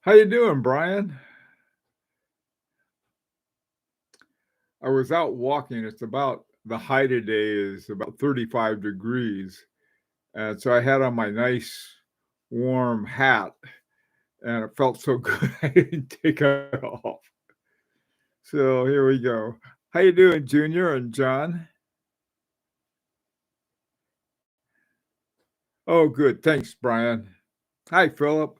How you doing, Brian? I was out walking. It's about the high today is about 35 degrees. And so I had on my nice warm hat and it felt so good I didn't take it off. So here we go. How you doing, Junior and John? Oh, good. Thanks, Brian. Hi, Philip.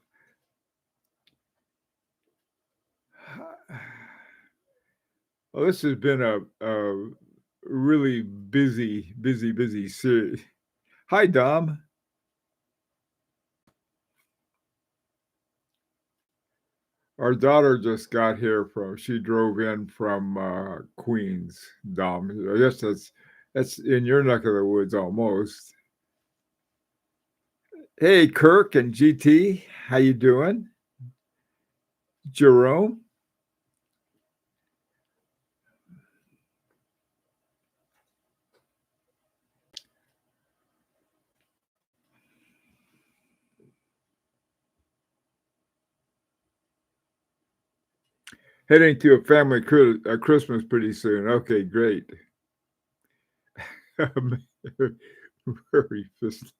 Well, this has been a really busy series. Hi, Dom. Our daughter just got here she drove in from Queens, Dom. I guess that's in your neck of the woods almost. Hey, Kirk and GT, how you doing? Jerome? Heading to a family Christmas pretty soon. Okay, great. Merry Christmas.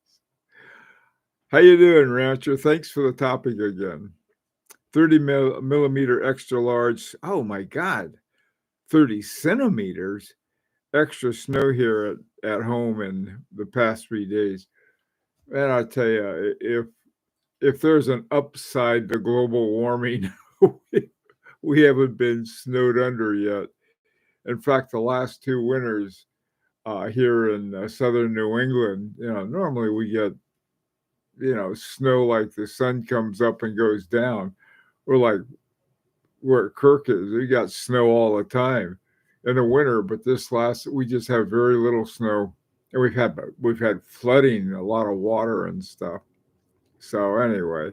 How you doing, Rancher? Thanks for the topic again. 30 millimeter extra large. Oh my God, 30 centimeters extra snow here at home in the past 3 days. And I tell you, if there's an upside to global warming, we haven't been snowed under yet. In fact, the last two winters here in southern New England, normally we get snow like the sun comes up and goes down. We're like where Kirk is, we got snow all the time in the winter, but we just have very little snow, and we've had flooding, a lot of water and stuff. So anyway,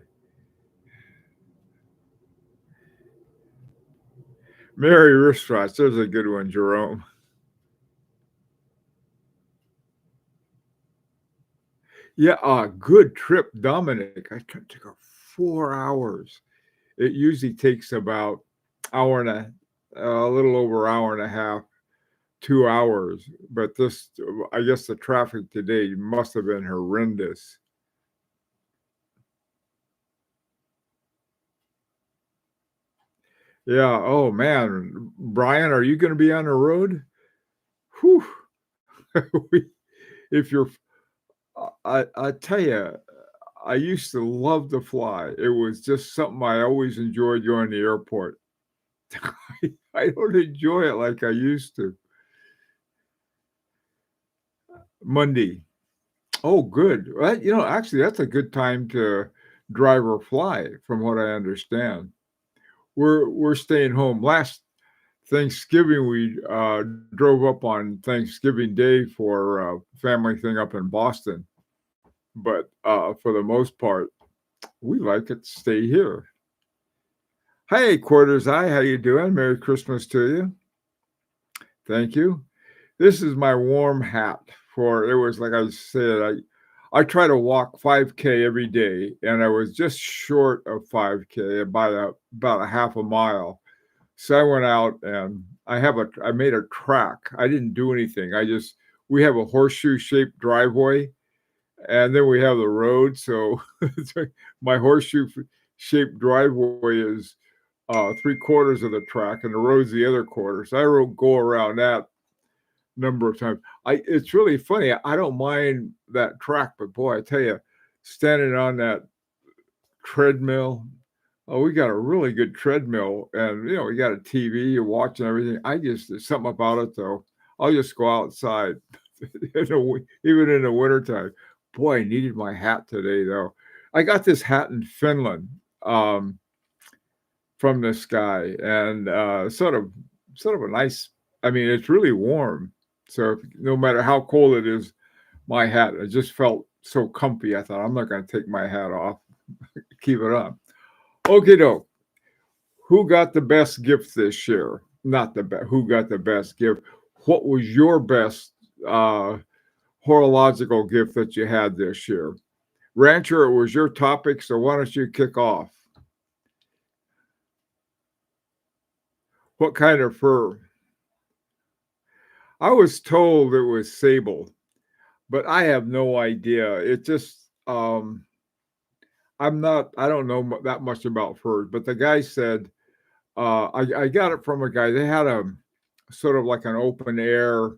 Merry Wristwatch, there's a good one, Jerome. Yeah, good trip, Dominic. I took 4 hours. It usually takes about hour and a little over hour and a half, 2 hours. But I guess the traffic today must have been horrendous. Yeah. Oh man, Brian, are you going to be on the road? Whew. if you're, I tell you, I used to love to fly. It was just something I always enjoyed going to the airport. I don't enjoy it like I used to. Monday. Oh, good. Well, actually, that's a good time to drive or fly, from what I understand. We're staying home. Last Thanksgiving, we drove up on Thanksgiving Day for a family thing up in Boston. But for the most part, we like it to stay here. Hey, Quarters Eye, how you doing? Merry Christmas to you. Thank you. This is my warm hat for it was like I said, I try to walk 5K every day, and I was just short of 5K about a half a mile. So I went out and I made a track. I didn't do anything. We have a horseshoe shaped driveway, and then we have the road. So my horseshoe shaped driveway is 3/4 of the track, and the road's the other quarter. So I go around that number of times. It's really funny. I don't mind that track, but boy, I tell you, standing on that treadmill. Oh, we got a really good treadmill, and we got a TV, you're watching everything. There's something about it though. I'll just go outside, even in the wintertime. Boy, I needed my hat today though. I got this hat in Finland from this guy, and sort of a nice. I mean, it's really warm, so no matter how cold it is, my hat, it just felt so comfy. I thought I'm not going to take my hat off, keep it on. Okay, doke. Who got the best gift this year? Not the best. Who got the best gift? What was your best horological gift that you had this year? Rancher, it was your topic, so why don't you kick off? What kind of fur? I was told it was sable, but I have no idea. It just, I don't know that much about furs, but the guy said, I got it from a guy. They had a sort of like an open air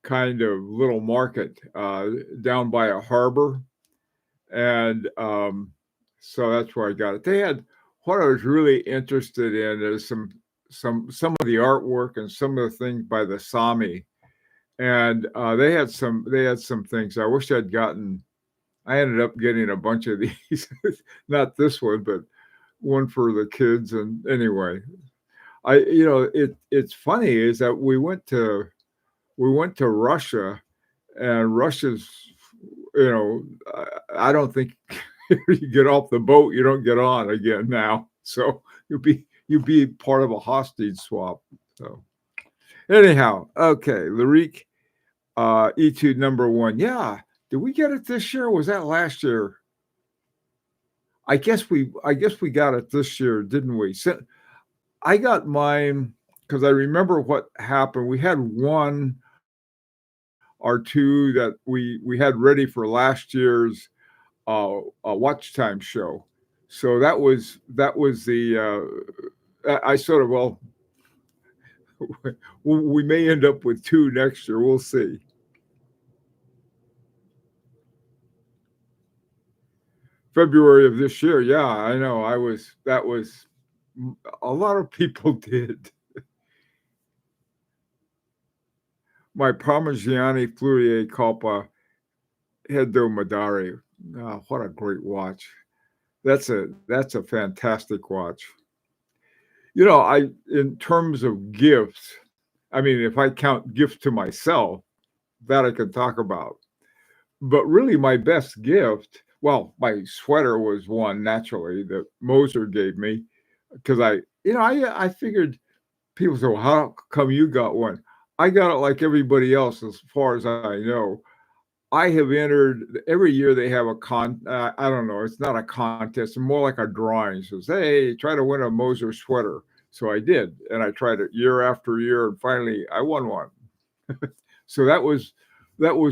kind of little market down by a harbor. And so that's where I got it. They had what I was really interested in is some of the artwork and some of the things by the Sami. And they had some things. I wish I'd gotten. I ended up getting a bunch of these, not this one, but one for the kids. And anyway, it's funny is that we went to Russia, and Russia's, I don't think you get off the boat, you don't get on again now. So you'll be part of a hostage swap. So anyhow, okay, Larique, Etude number one. Yeah. Did we get it this year? Or was that last year? I guess we got it this year, didn't we? So I got mine because I remember what happened. We had one or two that we had ready for last year's watch time show. So that was the I sort of we may end up with two next year. We'll see. February of this year. Yeah, I know. That was a lot of people did. My Parmigiani Fleurier Colpa Hedo Madari. What a great watch. That's a fantastic watch. I in terms of gifts, I mean, if I count gifts to myself, that I could talk about. But really, my best gift, well, my sweater was one naturally that Moser gave me because I figured people say, well, how come you got one? I got it like everybody else, as far as I know. I have entered every year. They have a I don't know. It's not a contest. It's more like a drawing. It says, hey, try to win a Moser sweater. So I did, and I tried it year after year, and finally I won one. So that was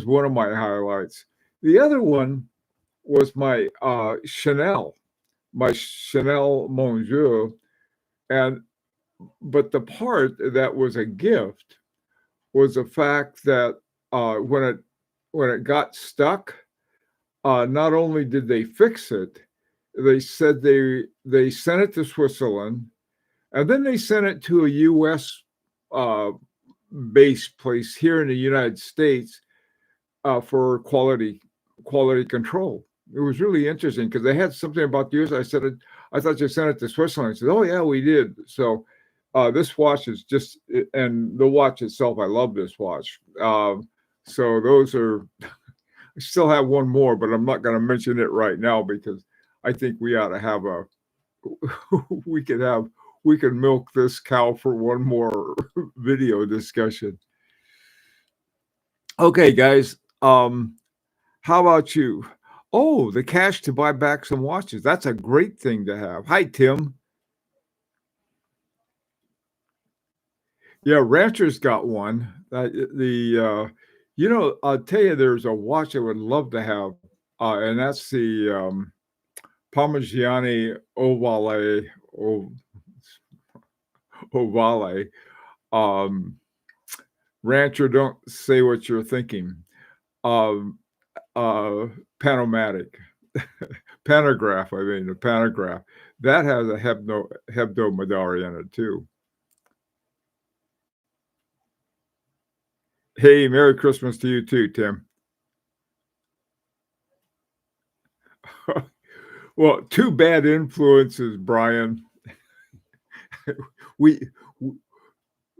one of my highlights. The other one was my Chanel Monsieur, and but the part that was a gift was the fact that when it got stuck, not only did they fix it, they said they sent it to Switzerland, and then they sent it to a U.S. Uh, base place here in the United States for quality control. It was really interesting because they had something about the U.S. I said, I thought you sent it to Switzerland. I said, oh yeah, we did. So this watch is just, and the watch itself, I love this watch. So those are. I still have one more, but I'm not going to mention it right now because I think we ought to have we could have, we could milk this cow for one more video discussion. Okay, guys. How about you? Oh, the cash to buy back some watches. That's a great thing to have. Hi, Tim. Yeah, Rancher's got one. I'll tell you, there's a watch I would love to have, and that's the Parmigiani Ovale. Um, Rancher, don't say what you're thinking. Um, Panomatic, Pantograph. I mean, the Pantograph that has a Hebdo in it too. Hey, Merry Christmas to you too, Tim. Well, two bad influences, Brian. we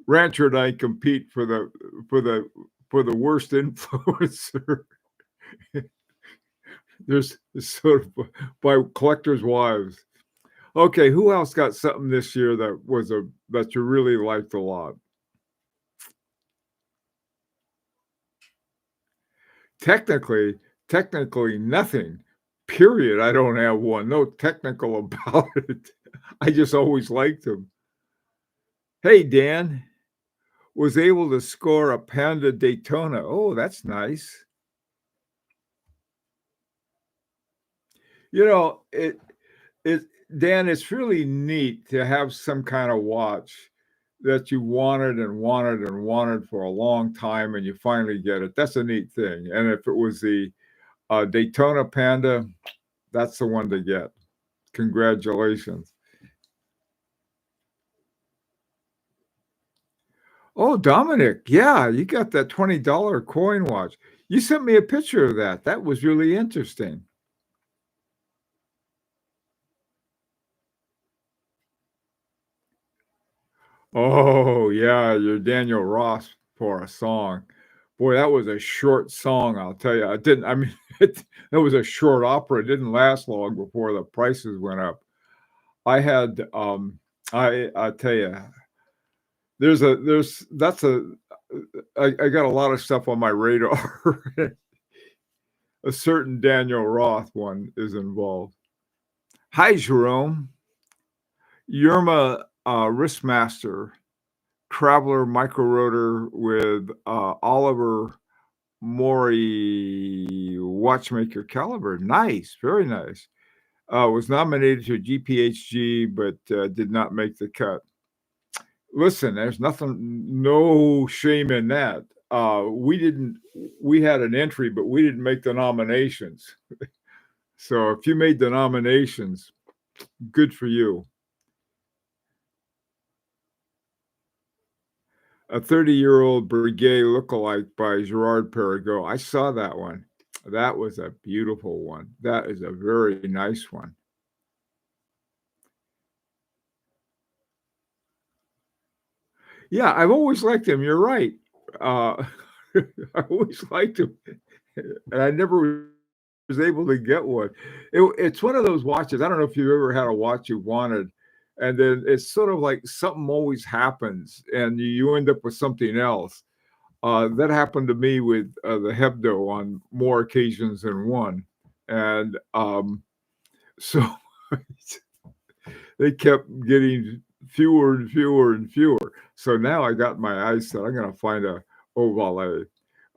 Rancher and I compete for the worst influencer. There's sort of by collectors' wives. Okay, who else got something this year that you really liked a lot? Technically nothing. Period. I don't have one. No technical about it. I just always liked them. Hey, Dan, was able to score a Panda Daytona. Oh, that's nice. You know, it Dan, it's really neat to have some kind of watch that you wanted and wanted and wanted for a long time, and you finally get it. That's a neat thing. And if it was the Daytona Panda, that's the one to get. Congratulations. Oh, Dominic, yeah, you got that $20 coin watch. You sent me a picture of that. That was really interesting. Oh, yeah, your Daniel Ross for a song. Boy, that was a short song, I'll tell you. I didn't I mean, that was a short opera. It didn't last long before the prices went up. I had, I tell you, there's that's a I got a lot of stuff on my radar. A certain Daniel Roth one is involved. Hi, Jerome. Yerma, Wristmaster, Traveler Micro Rotor with Oliver Maury watchmaker caliber. Nice, very nice. Was nominated to GPHG, but did not make the cut. Listen, there's no shame in that. We didn't, we had an entry, but we didn't make the nominations. So if you made the nominations, good for you. A 30-year-old Breguet lookalike by Girard-Perregaux. I saw that one. That was a beautiful one. That is a very nice one. Yeah, I've always liked him. You're right. Uh, I always liked him, and I never was able to get one. It's one of those watches. I don't know if you've ever had a watch you wanted, and then it's sort of like something always happens, and you end up with something else. That happened to me with the Hebdo on more occasions than one, and so they kept getting fewer and fewer and fewer. So now I got my eyes set. I'm going to find a Ovale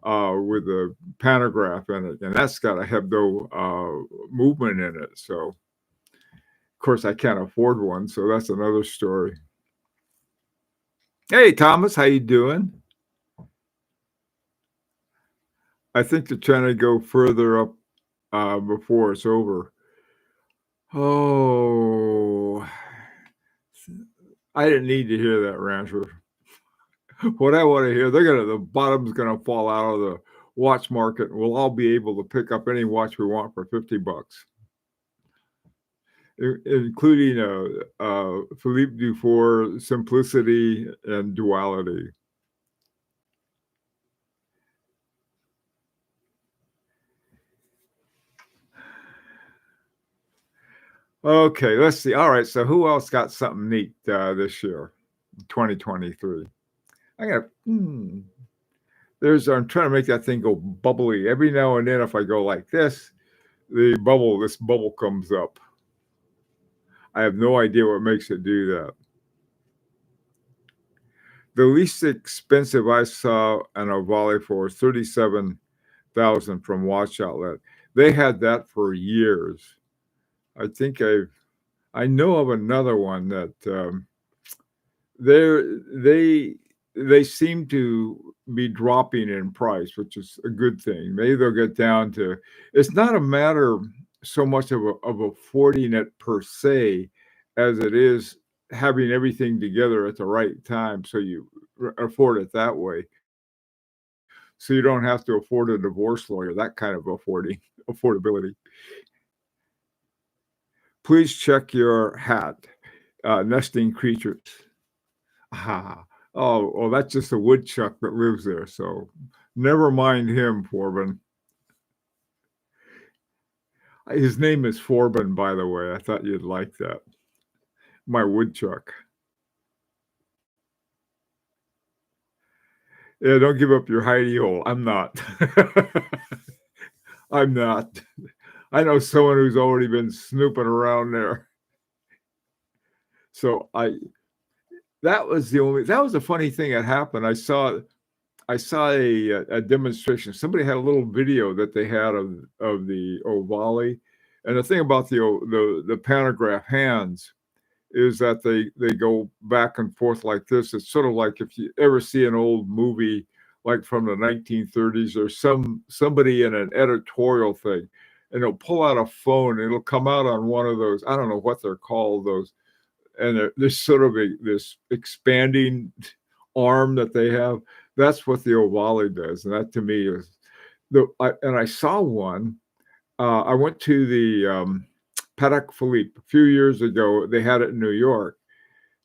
with a pantograph in it, and that's got a Hebdo movement in it. So, of course, I can't afford one, so that's another story. Hey, Thomas, how you doing? I think they're trying to go further up before it's over. Oh, I didn't need to hear that, Rancher. What I want to hear, the bottom's gonna fall out of the watch market, and we'll all be able to pick up any watch we want for $50, including Philippe Dufour Simplicity and Duality. Okay, let's see. All right, so who else got something neat this year, 2023? I got. I'm trying to make that thing go bubbly. Every now and then, if I go like this this bubble comes up. I have no idea what makes it do that. The least expensive I saw an Ovale for was 37,000 from Watch Outlet. They had that for years. I think I know of another one that they they seem to be dropping in price, which is a good thing. Maybe they'll get down to. It's not a matter so much of affording it per se, as it is having everything together at the right time, so you afford it that way. So you don't have to afford a divorce lawyer. That kind of affordability. Please check your hat. Nesting creatures. Ah, oh, that's just a woodchuck that lives there. So never mind him, Forbin. His name is Forbin, by the way. I thought you'd like that. My woodchuck. Yeah, don't give up your hidey hole. I'm not. I'm not. I know someone who's already been snooping around there. So that was a funny thing that happened. I saw a demonstration. Somebody had a little video that they had of the Ovale, and the thing about the pantograph hands is that they go back and forth like this. It's sort of like if you ever see an old movie like from the 1930s or somebody in an editorial thing, and they'll pull out a phone. And it'll come out on one of those. I don't know what they're called. Those and there's sort of this expanding arm that they have. That's what the Ovale does, and that to me is and I saw one. I went to the Patek Philippe a few years ago. They had it in New York,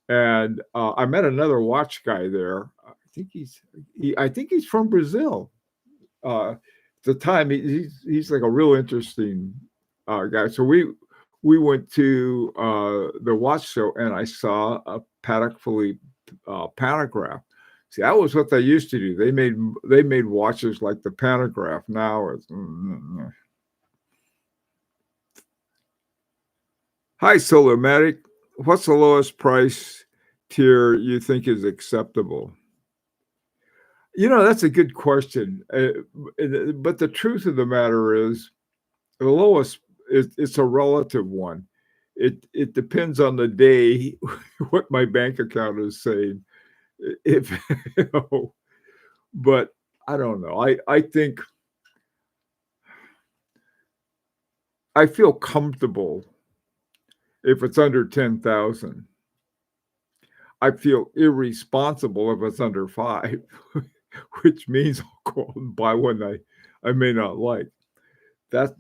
and I met another watch guy there. I think he's from Brazil. At the time, he's like a real interesting guy. So we went to the watch show, and I saw a Patek Philippe pantograph. See, that was what they used to do. They made watches like the pantograph. Now it's Hi, Solomatic. What's the lowest price tier you think is acceptable? That's a good question. But the truth of the matter is, the lowest it's a relative one. It depends on the day what my bank account is saying. If you know, but I don't know. I think I feel comfortable if it's under 10,000. I feel irresponsible if it's under 5, which means I'll go out and buy one I may not like. That's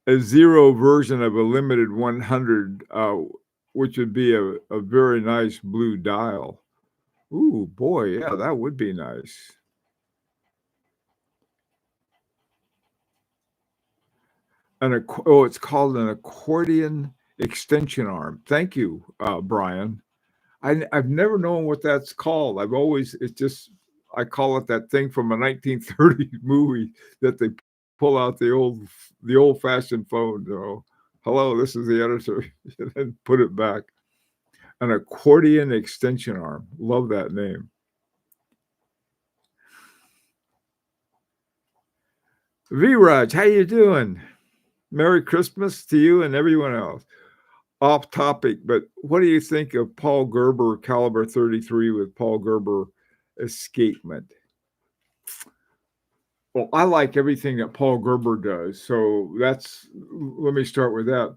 a zero version of a limited 100, which would be a very nice blue dial. Ooh, boy, yeah, that would be nice. It's called an accordion extension arm. Thank you, Brian. I've never known what that's called. I call it that thing from a 1930s movie that they pull out the old-fashioned phone. Hello, this is the editor, and then put it back. An accordion extension arm. Love that name. V-Raj, how you doing? Merry Christmas to you and everyone else. Off topic, but what do you think of Paul Gerber caliber 33 with Paul Gerber escapement? Well, I like everything that Paul Gerber does. So let me start with that.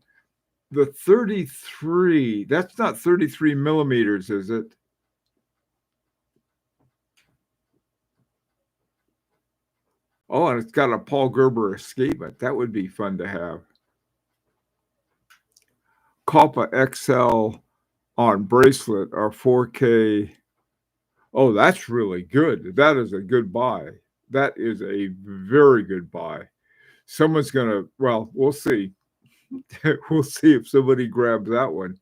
The 33, that's not 33 millimeters, is it? Oh, and it's got a Paul Gerber escapement. That would be fun to have. Copa XL on bracelet or 4K. Oh, that's really good. That is a good buy. That is a very good buy. Well, we'll see. We'll see if somebody grabs that one.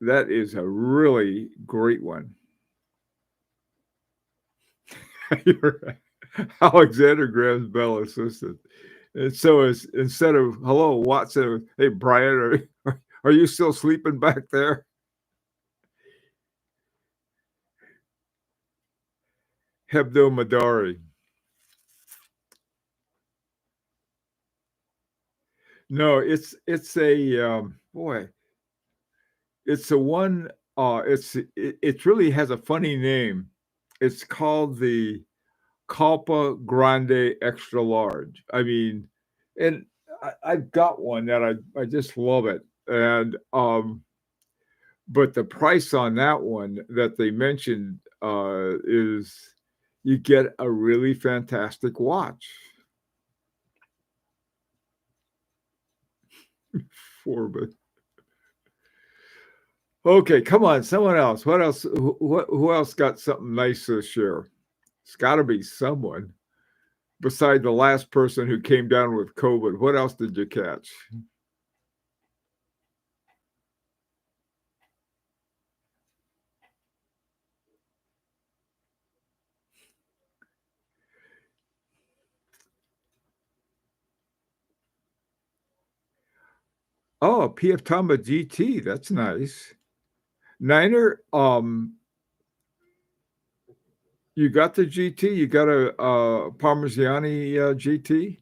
That is a really great one. Alexander grabs Bell Assistant. And so instead of hello, Watson, hey, Brian, are you still sleeping back there? Hebdo Madari. No, it's a boy. It's a one. It really has a funny name. It's called the Copa Grande Extra Large. I mean, and I've got one that I just love it, and but the price on that one that they mentioned is you get a really fantastic watch for it. Okay, come on, someone else. What else? Who else got something nice this year? It's got to be someone beside the last person who came down with COVID. What else did you catch? Oh, a PF Tama GT, that's nice. Niner, you got the GT? You got a Parmigiani GT?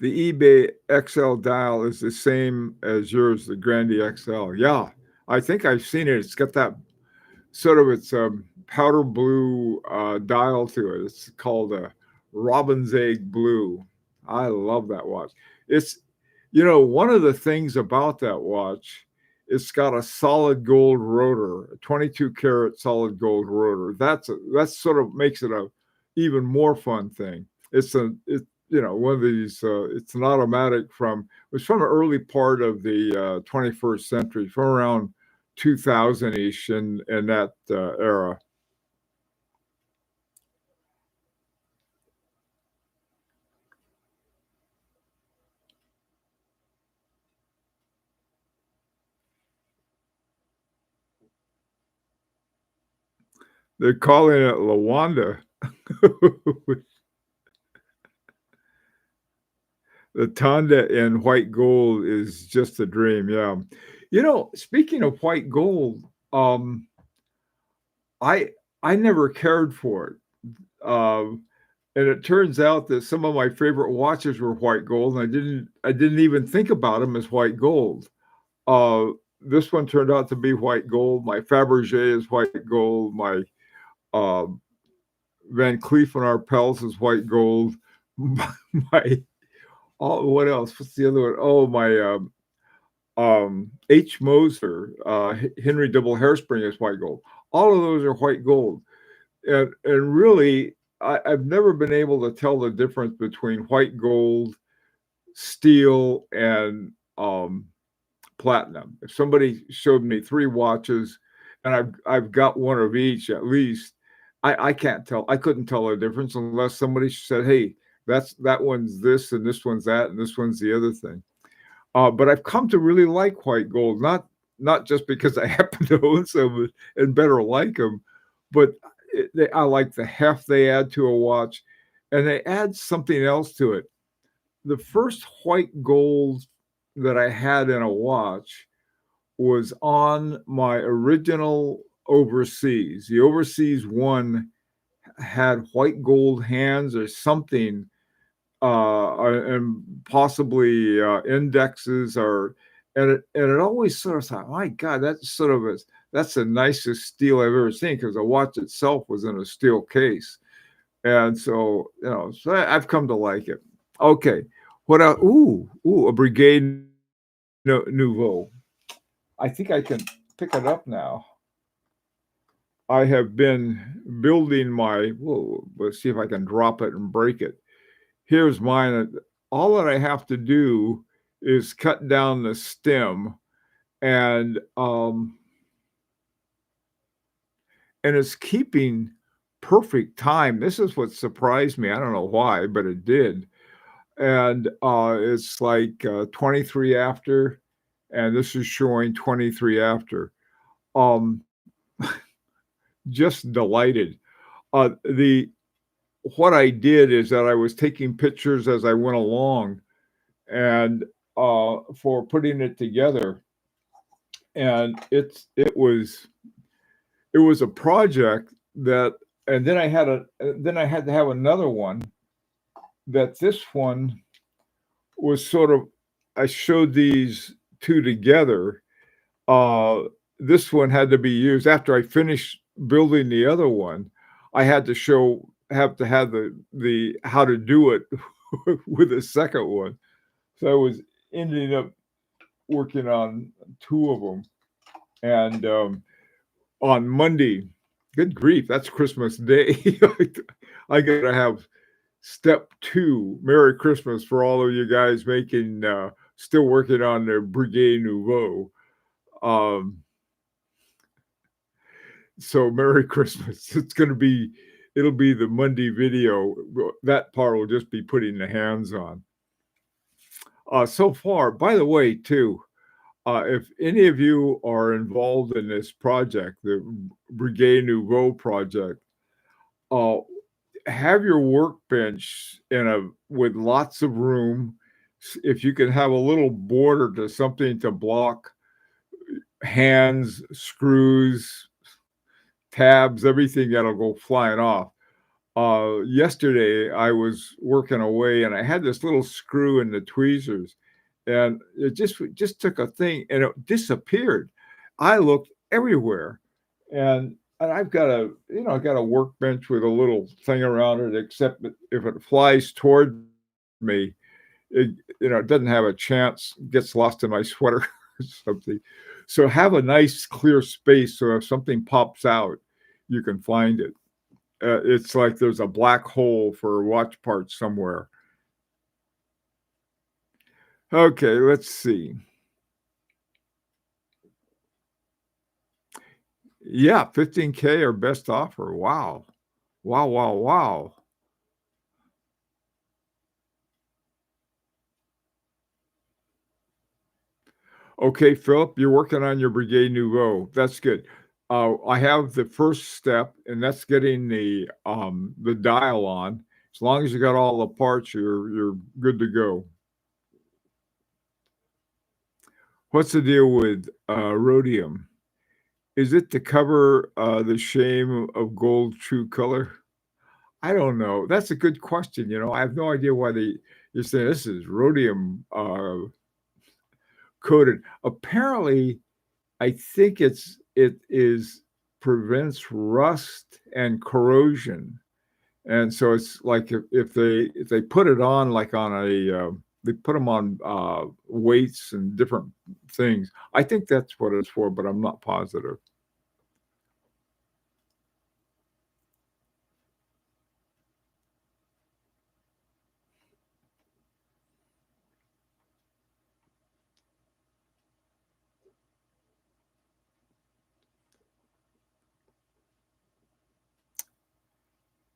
The eBay XL dial is the same as yours, the Grande XL. Yeah, I think I've seen it. It's got that sort of it's a powder blue dial to it. It's called a robin's egg blue. I love that watch. It's one of the things about that watch. It's got a solid gold rotor, a 22 karat solid gold rotor. That's sort of makes it a even more fun thing. It's one of these. It's an automatic it's from an early part of the 21st century, from around 2000 ish in that era. They're calling it Lawanda. The Tonda in white gold is just a dream. Yeah. Speaking of white gold, I I never cared for it. And it turns out that some of my favorite watches were white gold, and I didn't even think about them as white gold. Uh, this one turned out to be white gold. My Fabergé is white gold. My uh, Van Cleef and Arpels is white gold. My what else? What's the other one? Oh, my H. Moser, Henry Double Hairspring is white gold. All of those are white gold, and really, I've never been able to tell the difference between white gold, steel, and platinum. If somebody showed me three watches, and I've got one of each at least, I can't tell. I couldn't tell the difference unless somebody said, "Hey, that one's this, and this one's that, and this one's the other thing." But I've come to really like white gold, not just because I happen to own some and better like them, but I like the heft they add to a watch, and they add something else to it. The first white gold that I had in a watch was on my original overseas. The overseas one had white gold hands or something, and possibly indexes, or and it always sort of thought, my God, that's the nicest steel I've ever seen, because the watch itself was in a steel case, and so I've come to like it. Okay, what else? Ooh, a Brigade Nouveau. I think I can pick it up now. I have been building my. Whoa, let's see if I can drop it and break it. Here's mine. All that I have to do is cut down the stem, and it's keeping perfect time. This is what surprised me. I don't know why, but it did. And it's like 23 after, and this is showing 23 after. Um, just delighted. The What I did is that I was taking pictures as I went along, and for putting it together, and it was a project that, and then I had to have another one, that this one was sort of, I showed these two together. uh this one had to be used after I finished building the other one. I had to have to have the how to do it with the second one. So I was ending up working on two of them. And on Monday, good grief, that's Christmas Day. I gotta have step two. Merry Christmas for all of you guys making still working on the Brigade Nouveau. Um, so Merry Christmas. It'll be the Monday video. That part will just be putting the hands on. So far, by the way, too, if any of you are involved in this project, the Brigade Nouveau project, uh, have your workbench with lots of room, If you can have a little border to something to block hands, screws, tabs, everything that'll go flying off. Yesterday I was working away and I had this little screw in the tweezers and it just took a thing and it disappeared. I looked everywhere and I've got I got a workbench with a little thing around it, except that if it flies toward me, it, it doesn't have a chance, gets lost in my sweater or something. So have a nice clear space so if something pops out, you can find it. It's like there's a black hole for watch parts somewhere. Okay, let's see. Yeah, 15K or best offer. Wow. Wow, wow, wow. Okay, Philip, you're working on your Brigade Nouveau. That's good. I have the first step, and that's getting the dial on. As long as you got all the parts, you're good to go. What's the deal with rhodium? Is it to cover the shame of gold true color? I don't know. That's a good question. I have no idea why you're saying this is rhodium coated. Apparently, I think it is prevents rust and corrosion. And so it's like if they put it on like on they put them on weights and different things. I think that's what it's for, but I'm not positive.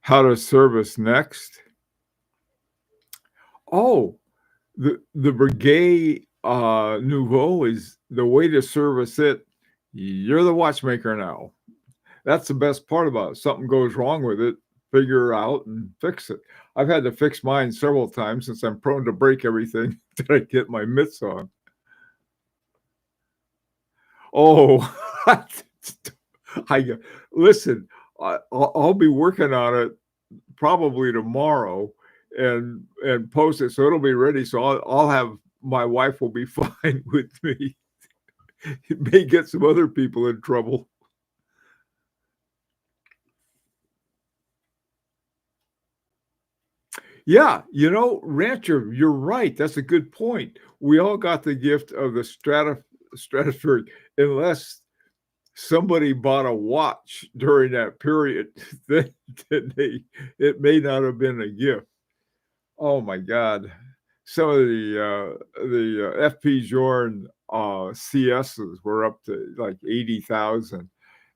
How to service next? Oh, the Breguet Nouveau is the way to service it. You're the watchmaker now. That's the best part about it. Something goes wrong with it, figure out and fix it. I've had to fix mine several times since I'm prone to break everything that I get my mitts on. Oh, I listen. I'll be working on it probably tomorrow and post it so it'll be ready. So I'll have my wife will be fine with me. It may get some other people in trouble. Yeah, Rancher, you're right. That's a good point. We all got the gift of the stratospheric, unless somebody bought a watch during that period, then, it may not have been a gift. Oh my God. Some of the FP Journe CSs were up to like 80,000.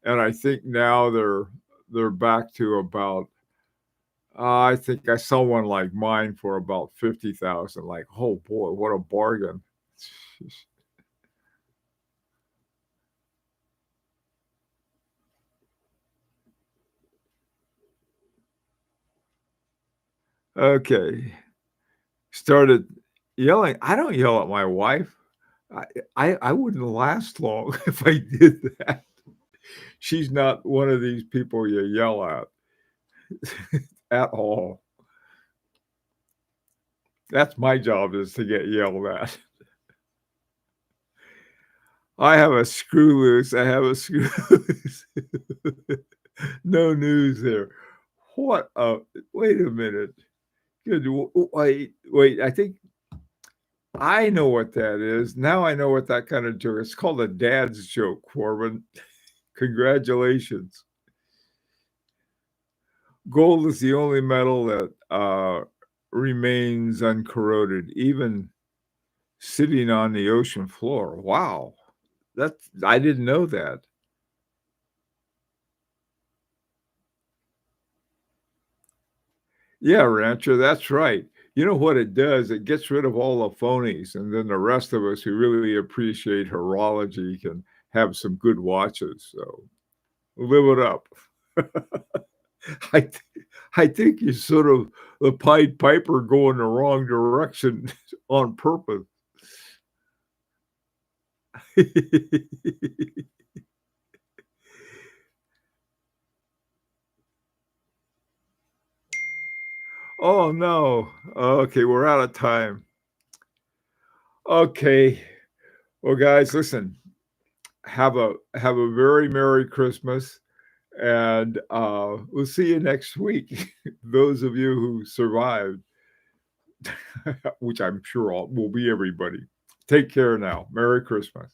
And I think now they're back to about I think I saw one like mine for about 50,000. Like, oh boy, what a bargain. Okay. Started yelling. I don't yell at my wife. I I wouldn't last long if I did that. She's not one of these people you yell at at all. That's my job is to get yelled at. I have a screw loose. I have a screw loose. No news there. What a wait a minute. Good. Wait. I think I know what that is. Now I know what that kind of joke. It's called a dad's joke, Corbin. Congratulations. Gold is the only metal that remains uncorroded, even sitting on the ocean floor. Wow. That's I didn't know that. Yeah, Rancher, that's right. You know what it does? It gets rid of all the phonies, and then the rest of us who really appreciate horology can have some good watches. So live it up. I th I think you sort of the Pied Piper go in the wrong direction on purpose. Oh, no. Okay, we're out of time. Okay. Well, guys, listen, have a very Merry Christmas, and, we'll see you next week. Those of you who survived, which I'm sure all will be everybody. Take care now. Merry Christmas.